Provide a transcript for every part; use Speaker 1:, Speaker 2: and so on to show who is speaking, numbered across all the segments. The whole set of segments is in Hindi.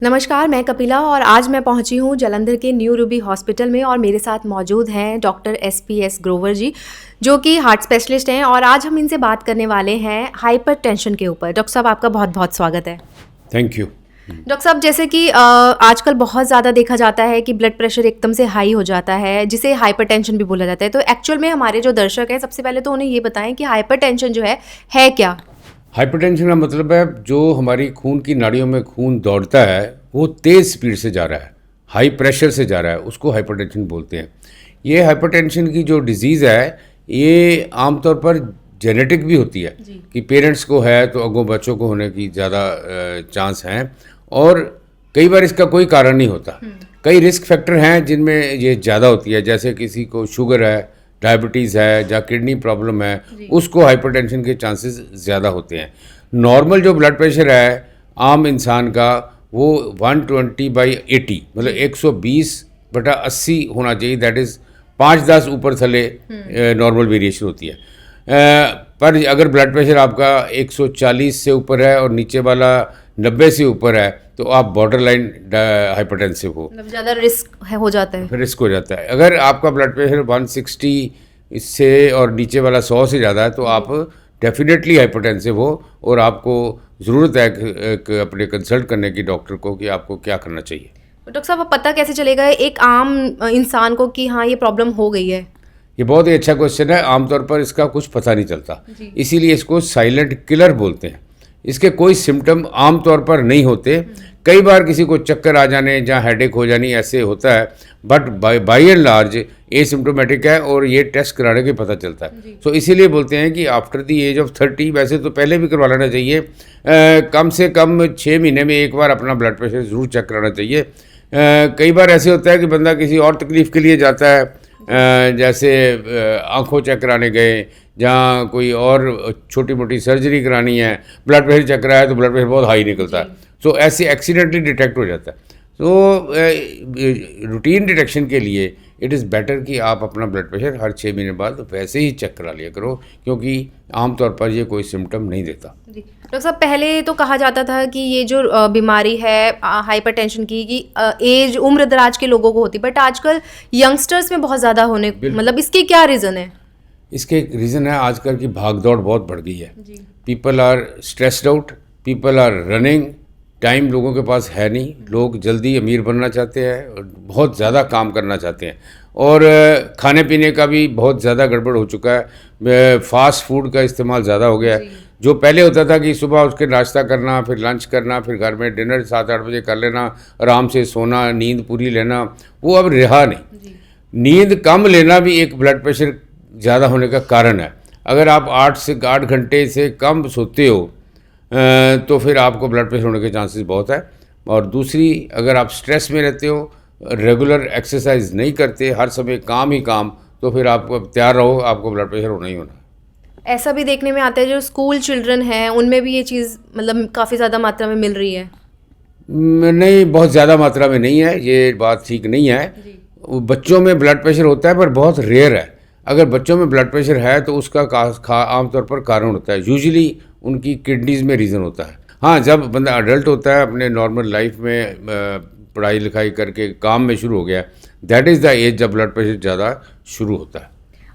Speaker 1: नमस्कार, मैं कपिला और आज मैं पहुंची हूं जालंधर के न्यू रूबी हॉस्पिटल में और मेरे साथ मौजूद हैं डॉक्टर एस ग्रोवर जी, जो कि हार्ट स्पेशलिस्ट हैं और आज हम इनसे बात करने वाले हैं हाइपरटेंशन के ऊपर। डॉक्टर साहब, आपका बहुत बहुत स्वागत है।
Speaker 2: Thank you.
Speaker 1: डॉक्टर साहब, जैसे कि आजकल बहुत ज़्यादा देखा जाता है कि ब्लड प्रेशर एकदम से हाई हो जाता है, जिसे हाइपरटेंशन भी बोला जाता है। तो एक्चुअल में हमारे जो दर्शक हैं, सबसे पहले तो उन्हें ये बताएं कि हाइपरटेंशन जो है क्या?
Speaker 2: हाइपरटेंशन का मतलब है जो हमारी खून की नाड़ियों में खून दौड़ता है वो तेज़ स्पीड से जा रहा है, हाई प्रेशर से जा रहा है, उसको हाइपरटेंशन बोलते हैं। ये हाइपरटेंशन की जो डिजीज़ है ये आमतौर पर जेनेटिक भी होती है कि पेरेंट्स को है तो अगो बच्चों को होने की ज़्यादा चांस हैं, और कई बार इसका कोई कारण नहीं होता। कई रिस्क फैक्टर हैं जिनमें ये ज़्यादा होती है, जैसे किसी को शुगर है, डायबिटीज़ है या किडनी प्रॉब्लम है, उसको हाइपरटेंशन के चांसेस ज़्यादा होते हैं। नॉर्मल जो ब्लड प्रेशर है आम इंसान का वो 120/80 मतलब 120/80 होना चाहिए। दैट इज़ 5-10 ऊपर थले नॉर्मल वेरिएशन होती है। पर अगर ब्लड प्रेशर आपका 140 से ऊपर है और नीचे वाला 90 से ऊपर है तो आप बॉर्डर लाइन हाइपरटेंसिव हो,
Speaker 1: मतलब ज़्यादा रिस्क हो जाता है।
Speaker 2: रिस्क हो जाता है। अगर आपका ब्लड प्रेशर 160 इससे और नीचे वाला 100 से ज़्यादा है तो आप डेफिनेटली हाइपरटेंसिव हो और आपको ज़रूरत है अपने कंसल्ट करने की डॉक्टर को कि आपको क्या करना चाहिए।
Speaker 1: डॉक्टर साहब, अब पता कैसे चलेगा एक आम इंसान को कि हाँ ये प्रॉब्लम हो गई है?
Speaker 2: ये बहुत ही अच्छा क्वेश्चन है। आमतौर पर इसका कुछ पता नहीं चलता, इसीलिए इसको साइलेंट किलर बोलते हैं। इसके कोई सिम्टम आमतौर पर नहीं होते। कई बार किसी को चक्कर आ जाने या हेडेक हो जानी ऐसे होता है, but by and large asymptomatic है और ये टेस्ट कराने के पता चलता है। सो इसीलिए बोलते हैं कि आफ्टर द एज ऑफ 30, वैसे तो पहले भी करवा लेना चाहिए, कम से कम 6 महीने में एक बार अपना ब्लड प्रेशर ज़रूर चेक कराना चाहिए। कई बार ऐसे होता है कि बंदा किसी और तकलीफ़ के लिए जाता है, जैसे आंखों चेक कराने गए, जहाँ कोई और छोटी मोटी सर्जरी करानी है, ब्लड प्रेशर चेक कराया तो ब्लड प्रेशर बहुत हाई निकलता है। सो ऐसे एक्सीडेंटली डिटेक्ट हो जाता है। तो रूटीन डिटेक्शन के लिए इट इज़ बेटर कि आप अपना ब्लड प्रेशर हर 6 महीने बाद वैसे ही चेक करा लिया करो, क्योंकि आमतौर पर ये कोई सिम्टम नहीं देता।
Speaker 1: जी डॉक्टर साहब, पहले तो कहा जाता था कि ये जो बीमारी है हाइपरटेंशन की कि एज उम्र दराज के लोगों को होती, बट आजकल यंगस्टर्स में बहुत ज़्यादा होने, मतलब इसके क्या रीज़न है?
Speaker 2: इसके एक रीज़न है आजकल की भागदौड़ बहुत बढ़ गई है। People are stressed out, people are running, time लोगों के पास है नहीं। लोग जल्दी अमीर बनना चाहते हैं और बहुत ज़्यादा काम करना चाहते हैं, और खाने पीने का भी बहुत ज़्यादा गड़बड़ हो चुका है। फास्ट फूड का इस्तेमाल ज़्यादा हो गया है। जो पहले होता था कि सुबह उठ के नाश्ता करना, फिर लंच करना, फिर घर में डिनर 7-8 बजे कर लेना, आराम से सोना, नींद पूरी लेना, वो अब रहा नहीं। नींद कम लेना भी एक ब्लड प्रेशर ज़्यादा होने का कारण है। अगर आप 8 घंटे से कम सोते हो तो फिर आपको ब्लड प्रेशर होने के चांसेस बहुत है। और दूसरी, अगर आप स्ट्रेस में रहते हो, रेगुलर एक्सरसाइज नहीं करते, हर समय काम ही काम, तो फिर आपको तैयार रहो, आपको ब्लड प्रेशर होना ही होना है।
Speaker 1: ऐसा भी देखने में आता है जो स्कूल चिल्ड्रन हैं उनमें भी ये चीज़ मतलब काफ़ी ज़्यादा मात्रा में मिल रही है।
Speaker 2: नहीं, बहुत ज़्यादा मात्रा में नहीं है, ये बात ठीक नहीं है। बच्चों में ब्लड प्रेशर होता है पर बहुत रेयर है। अगर बच्चों में ब्लड प्रेशर है तो उसका आमतौर पर कारण होता है, यूजुअली उनकी किडनीज़ में रीज़न होता है। हाँ, जब बंदा अडल्ट होता है, अपने नॉर्मल लाइफ में पढ़ाई लिखाई करके काम में शुरू हो गया, दैट इज़ द एज जब ब्लड प्रेशर ज़्यादा शुरू होता है।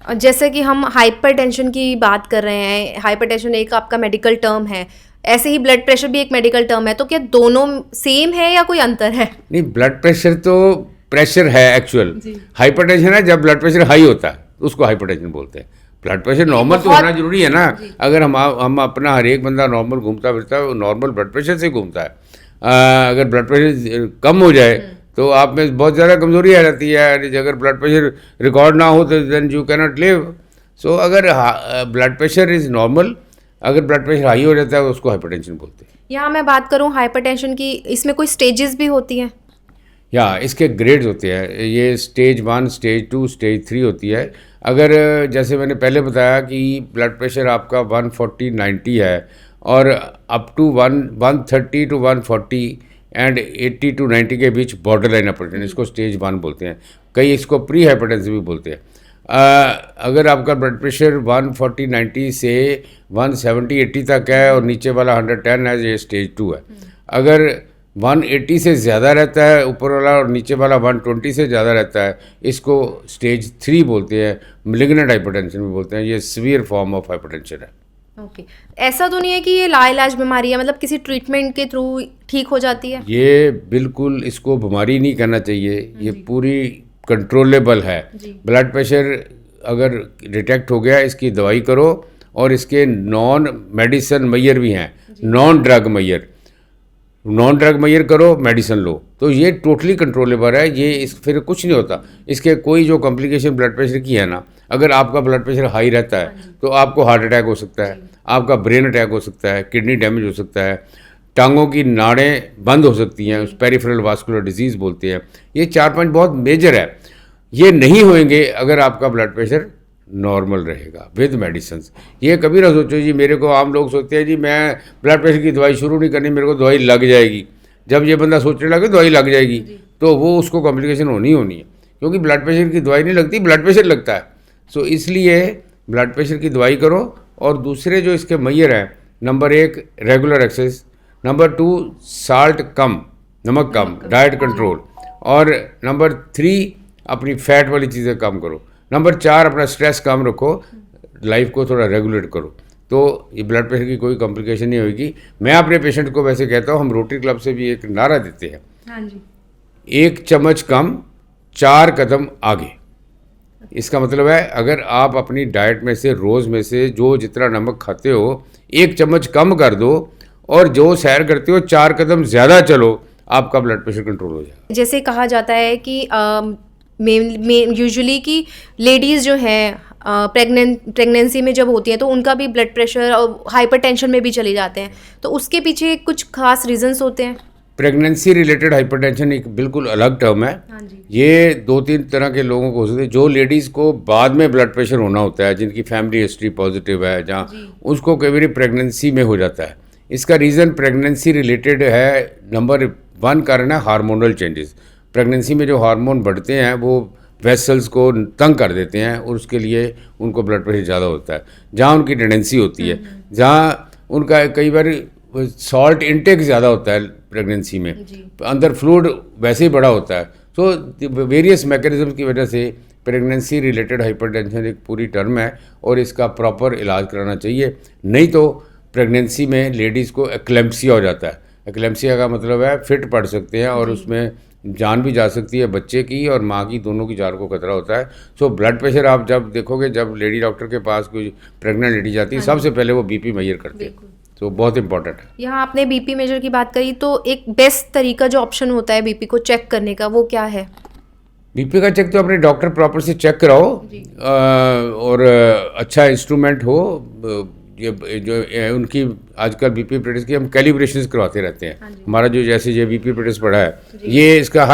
Speaker 1: और जैसे कि हम हाइपरटेंशन की बात कर रहे हैं, हाइपरटेंशन एक आपका मेडिकल टर्म है, ऐसे ही ब्लड प्रेशर भी एक मेडिकल टर्म है, तो क्या दोनों सेम है या कोई अंतर है?
Speaker 2: नहीं, ब्लड प्रेशर तो प्रेशर है एक्चुअल। हाइपरटेंशन है जब ब्लड प्रेशर हाई होता है, उसको हाइपरटेंशन बोलते हैं। ब्लड प्रेशर नॉर्मल तो होना जरूरी है ना। अगर हम अपना हर एक बंदा नॉर्मल घूमता फिरता है, वो नॉर्मल ब्लड प्रेशर से घूमता है। अगर ब्लड प्रेशर कम हो जाए तो आप में बहुत ज़्यादा कमजोरी आ जाती है। अगर ब्लड प्रेशर रिकॉर्ड ना हो तो then you can not live. So अगर ब्लड प्रेशर इज़ नॉर्मल, अगर ब्लड प्रेशर हाई हो जाता है उसको हाइपरटेंशन बोलते हैं।
Speaker 1: यहाँ मैं बात करूँ हाइपरटेंशन की, इसमें कोई स्टेजेस भी होती हैं?
Speaker 2: या इसके ग्रेड्स होते हैं, ये स्टेज 1, स्टेज 2, स्टेज 3 होती है। अगर जैसे मैंने पहले बताया कि ब्लड प्रेशर आपका 140/90 है और up to 130 to 140 and 80 to 90 के बीच बॉर्डर लाइन हाइपरटेंशन, इसको स्टेज 1 बोलते हैं। कई इसको प्री हाइपरटेंशन भी बोलते हैं। अगर आपका ब्लड प्रेशर 140/90 से 170-80 तक है और नीचे वाला 110 है, ये स्टेज 2 है। अगर 180 से ज़्यादा रहता है ऊपर वाला और नीचे वाला 120 से ज़्यादा रहता है, इसको स्टेज 3 बोलते हैं, मैलिग्नेंट हाइपरटेंशन भी बोलते हैं। ये सीवियर फॉर्म ऑफ हाइपरटेंशन है।
Speaker 1: ओके। ऐसा तो नहीं है कि ये लाइलाज बीमारी है, मतलब किसी ट्रीटमेंट के थ्रू ठीक हो जाती है?
Speaker 2: ये बिल्कुल इसको बीमारी नहीं कहना चाहिए, ये पूरी कंट्रोलेबल है। ब्लड प्रेशर अगर डिटेक्ट हो गया, इसकी दवाई करो, और इसके नॉन मेडिसिन मैयर भी हैं, नॉन ड्रग मैयर करो, मेडिसिन लो, तो ये टोटली कंट्रोलेबल है। ये इस फिर कुछ नहीं होता। इसके कोई जो कॉम्प्लिकेशन ब्लड प्रेशर की है ना, अगर आपका ब्लड प्रेशर हाई रहता है तो आपको हार्ट अटैक हो सकता है, आपका ब्रेन अटैक हो सकता है, किडनी डैमेज हो सकता है, टांगों की नाड़ें बंद हो सकती हैं, उस पेरिफेरल वास्कुलर डिजीज़ बोलते हैं। ये 4-5 बहुत मेजर है। ये नहीं होंगे अगर आपका ब्लड प्रेशर नॉर्मल रहेगा विद मेडिसिन्स। ये कभी ना सोचो जी, मेरे को आम लोग सोचते हैं जी मैं ब्लड प्रेशर की दवाई शुरू नहीं करनी, मेरे को दवाई लग जाएगी। जब ये बंदा सोचने लगे दवाई लग जाएगी, तो वो उसको कॉम्प्लिकेशन होनी है, क्योंकि ब्लड प्रेशर की दवाई नहीं लगती, ब्लड प्रेशर लगता है। सो इसलिए ब्लड प्रेशर की दवाई करो। और दूसरे जो इसके मैयर हैं, number 1 regular exercise, number 2 salt कम, नमक कम, डाइट कंट्रोल, और नंबर 3 अपनी फैट वाली चीज़ें कम करो, नंबर 4 अपना स्ट्रेस कम रखो, लाइफ को थोड़ा रेगुलेट करो, तो ये ब्लड प्रेशर की कोई कॉम्प्लिकेशन नहीं होगी। मैं अपने पेशेंट को वैसे कहता हूँ, हम रोटरी क्लब से भी एक नारा देते हैं,
Speaker 1: हाँ जी,
Speaker 2: 1 चम्मच कम 4 कदम आगे। इसका मतलब है अगर आप अपनी डाइट में से रोज़ में से जो जितना नमक खाते हो 1 चम्मच कम कर दो, और जो सैर करते हो 4 कदम ज़्यादा चलो, आपका ब्लड प्रेशर कंट्रोल हो जाएगा।
Speaker 1: जैसे कहा जाता है कि यूजुअली कि लेडीज़ जो हैं प्रेगनेंसी में जब होती हैं तो उनका भी ब्लड प्रेशर और हाइपरटेंशन में भी चले जाते हैं, तो उसके पीछे कुछ खास रीजंस होते हैं?
Speaker 2: प्रेगनेंसी रिलेटेड हाइपरटेंशन एक बिल्कुल अलग टर्म है।
Speaker 1: हाँ जी।
Speaker 2: ये 2-3 तरह के लोगों को हो सकते हैं। जो लेडीज़ को बाद में ब्लड प्रेशर होना होता है, जिनकी फैमिली हिस्ट्री पॉजिटिव है, जहाँ उसको कई बार प्रेगनेंसी में हो जाता है। इसका रीज़न प्रेगनेंसी रिलेटेड है। नंबर 1 कारण है हार्मोनल चेंजेस। प्रेगनेंसी में जो हार्मोन बढ़ते हैं वो वेसल्स को तंग कर देते हैं, और उसके लिए उनको ब्लड प्रेशर ज़्यादा होता है। जहाँ उनकी टेंडेंसी होती है, जहाँ उनका कई बार सॉल्ट इनटेक ज़्यादा होता है प्रेगनेंसी में, अंदर फ्लूइड वैसे ही बड़ा होता है। सो वेरियस मैकेनिज्म की वजह से प्रेगनेंसी रिलेटेड हाइपरटेंशन एक पूरी टर्म है, और इसका प्रॉपर इलाज कराना चाहिए। नहीं तो प्रेगनेंसी में लेडीज़ को एक्लेम्पसिया हो जाता है। एक्लेम्पसिया का मतलब है फिट पड़ सकते हैं, और उसमें जान भी जा सकती है, बच्चे की और माँ की, दोनों की जान को खतरा होता है। सो ब्लड प्रेशर आप जब देखोगे, जब लेडी डॉक्टर के पास कोई प्रेग्नेंट लेडी जाती है, सबसे पहले वो बीपी मेजर करते हैं। तो बहुत इंपॉर्टेंट है।
Speaker 1: यहाँ आपने बीपी मेजर की बात करी, तो एक बेस्ट तरीका जो ऑप्शन होता है बीपी को चेक करने का, वो क्या है?
Speaker 2: बीपी का चेक तो अपने डॉक्टर प्रॉपर से चेक कराओ, और अच्छा इंस्ट्रूमेंट हो। ये जो उनकी आजकल बीपी प्रेडिक्स की हम कैलिब्रेशंस करवाते रहते हैं। हमारा जो जैसे ये बीपी प्रेडिक्स पड़ा है, ये इसका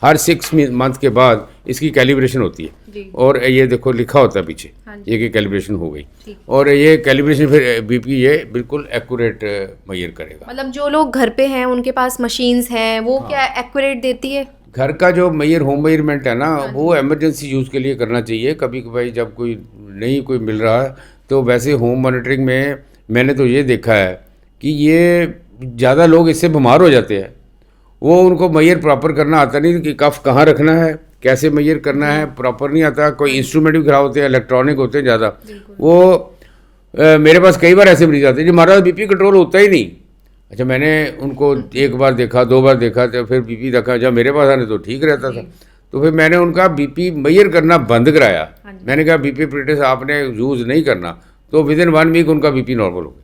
Speaker 2: हर 6 मंथ के बाद इसकी कैलिब्रेशन होती है, और ये देखो लिखा होता है पीछे ये कि कैलिब्रेशन हो गई, और ये कैलिब्रेशन फिर बीपी ये बिल्कुल एक्यूरेट मेजर करेगा।
Speaker 1: मतलब जो लोग घर पे हैं उनके पास मशीन्स हैं, वो क्या एक्यूरेट देती है?
Speaker 2: घर का जो होम मेजरमेंट है ना, वो इमरजेंसी यूज़ के लिए करना चाहिए। कभी कभाई जब कोई नहीं कोई मिल रहा है, तो वैसे होम मॉनिटरिंग में मैंने तो ये देखा है कि ये ज़्यादा लोग इससे बीमार हो जाते हैं। वो उनको मेजर प्रॉपर करना आता नहीं कि कफ कहाँ रखना है, कैसे मेजर करना है, प्रॉपर नहीं आता। कोई इंस्ट्रूमेंट भी खराब होते हैं, इलेक्ट्रॉनिक होते हैं ज़्यादा। वो मेरे पास कई बार ऐसे मरीज आते हैं जो हमारा बीपी कंट्रोल होता ही नहीं। अच्छा, मैंने उनको 1 बार देखा, 2 बार देखा, तो फिर बीपी देखा, जब मेरे पास आने तो ठीक रहता था। तो फिर मैंने उनका बीपी मेजर करना बंद कराया। मैंने कहा बीपी प्रेडिक्स आपने यूज़ नहीं करना, तो विदिन 1 वीक उनका बीपी नॉर्मल हो गया।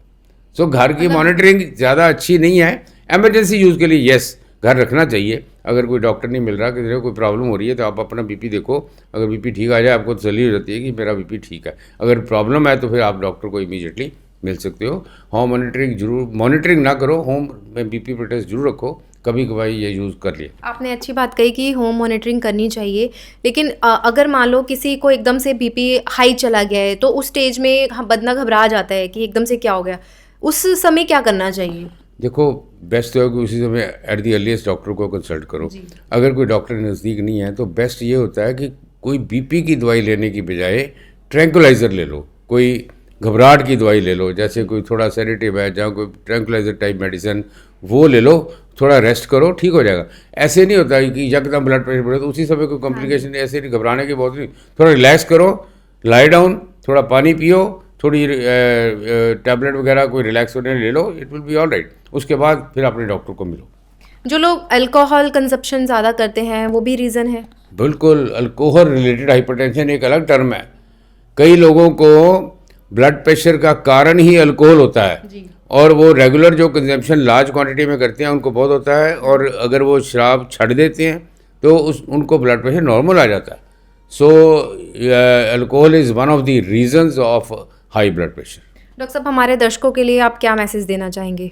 Speaker 2: सो घर की मॉनिटरिंग ज़्यादा अच्छी नहीं है। एमरजेंसी यूज़ के लिए यस घर रखना चाहिए। अगर कोई डॉक्टर नहीं मिल रहा, किसी को कोई प्रॉब्लम हो रही है, तो आप अपना बीपी देखो। अगर बीपी ठीक आ जाए, आपको तसल्ली हो जाती है कि मेरा बीपी ठीक है। अगर प्रॉब्लम है तो फिर आप डॉक्टर को इमीडिएटली मिल सकते हो। होम मॉनिटरिंग ना करो, होम में बीपी टेस्ट जरूर रखो, कभी कभाई ये यूज़ कर लिए।
Speaker 1: आपने अच्छी बात कही कि होम मॉनिटरिंग करनी चाहिए, लेकिन अगर मान लो किसी को एकदम से बीपी हाई चला गया है, तो उस स्टेज में बंदा घबरा जाता है कि एकदम से क्या हो गया, उस समय क्या करना चाहिए?
Speaker 2: देखो, बेस्ट तो है कि उसी समय एट दी अर्लीस्ट डॉक्टर को कंसल्ट करो। अगर कोई डॉक्टर नज़दीक नहीं है तो बेस्ट ये होता है कि कोई बीपी की दवाई लेने की बजाय ट्रैंकुलाइज़र ले लो, कोई घबराहट की दवाई ले लो, जैसे कोई थोड़ा सेडेटिव है, जहाँ कोई ट्रैंकुलाइज़र टाइप मेडिसिन वो ले लो। थोड़ा रेस्ट करो, ठीक हो जाएगा। ऐसे नहीं होता कि यकदम ब्लड प्रेशर बढ़े तो उसी समय कोई कॉम्प्लिकेशन, ऐसे नहीं, घबराने की बहुत नहीं। थोड़ा रिलैक्स करो, लाई डाउन, थोड़ा पानी पियो, थोड़ी टैबलेट वगैरह कोई रिलैक्स होने ले लो, it will be all right. उसके बाद फिर अपने डॉक्टर को मिलो।
Speaker 1: जो लोग अल्कोहल कंजप्शन ज़्यादा करते हैं वो भी रीज़न है?
Speaker 2: बिल्कुल, अल्कोहल रिलेटेड हाइपरटेंशन एक अलग टर्म है। कई लोगों को ब्लड प्रेशर का कारण ही अल्कोहल होता है
Speaker 1: जी।
Speaker 2: और वो रेगुलर जो कंजम्पशन लार्ज क्वांटिटी में करते हैं उनको बहुत होता है, और अगर वो शराब छੱਡ देते हैं तो उनको ब्लड प्रेशर नॉर्मल आ जाता है। So alcohol is one of the reasons of high blood pressure.
Speaker 1: Doctor साहब, हमारे दर्शकों के लिए आप क्या मैसेज देना चाहेंगे?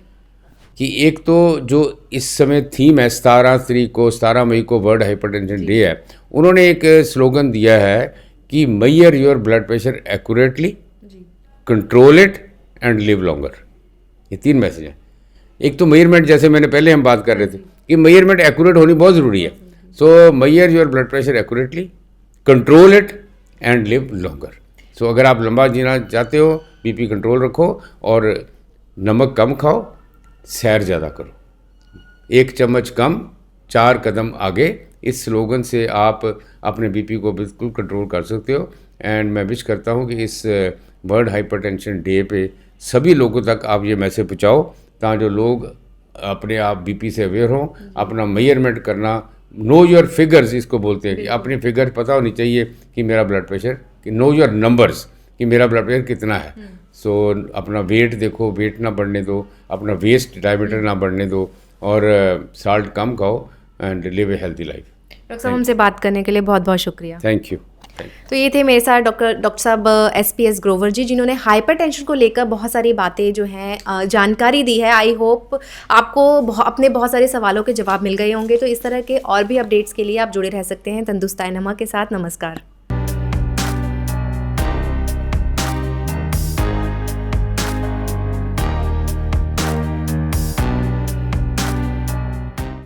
Speaker 2: कि एक तो जो इस समय थीम है, 17 मई को वर्ल्ड हाइपरटेंशन डे है, उन्होंने एक स्लोगन दिया है कि major your blood pressure accurately, control it and live longer. ये 3 मैसेज हैं। एक तो मेजरमेंट, जैसे मैंने पहले हम बात कर रहे थे कि मेजरमेंट एक्यूरेट होनी बहुत ज़रूरी है। So measure your blood pressure accurately, control it and live longer. So अगर आप लंबा जीना चाहते हो, बीपी कंट्रोल रखो और नमक कम खाओ, सैर ज़्यादा करो, 1 चम्मच कम 4 कदम आगे। इस स्लोगन से आप अपने बीपी को बिल्कुल कंट्रोल कर सकते हो। एंड मैं विश करता हूँ कि इस वर्ल्ड हाइपरटेंशन डे पे सभी लोगों तक आप ये मैसेज पहुँचाओ, ताकि जो लोग अपने आप बीपी से अवेयर हों, अपना मेजरमेंट करना, नो योर फिगर्स इसको बोलते हैं, कि अपनी फिगर पता होनी चाहिए कि मेरा ब्लड प्रेशर, कि नो योर नंबर्स, कि मेरा ब्लड प्रेशर कितना है। सो अपना वेट देखो, वेट ना बढ़ने दो, अपना वेस्ट डायमीटर ना बढ़ने दो, और साल्ट कम खाओ and live A healthy life.
Speaker 1: Doctor साहब, हमसे बात करने के लिए बहुत बहुत शुक्रिया।
Speaker 2: Thank you.
Speaker 1: तो ये थे मेरे साथ डॉक्टर साहब SPS ग्रोवर जी, जिन्होंने हाइपरटेंशन को लेकर बहुत सारी बातें जो हैं जानकारी दी है। आई होप आपको अपने बहुत सारे सवालों के जवाब मिल गए होंगे। तो इस तरह के और भी अपडेट्स के लिए आप जुड़े रह सकते हैं तंदुरुस्तान नमा के साथ। नमस्कार।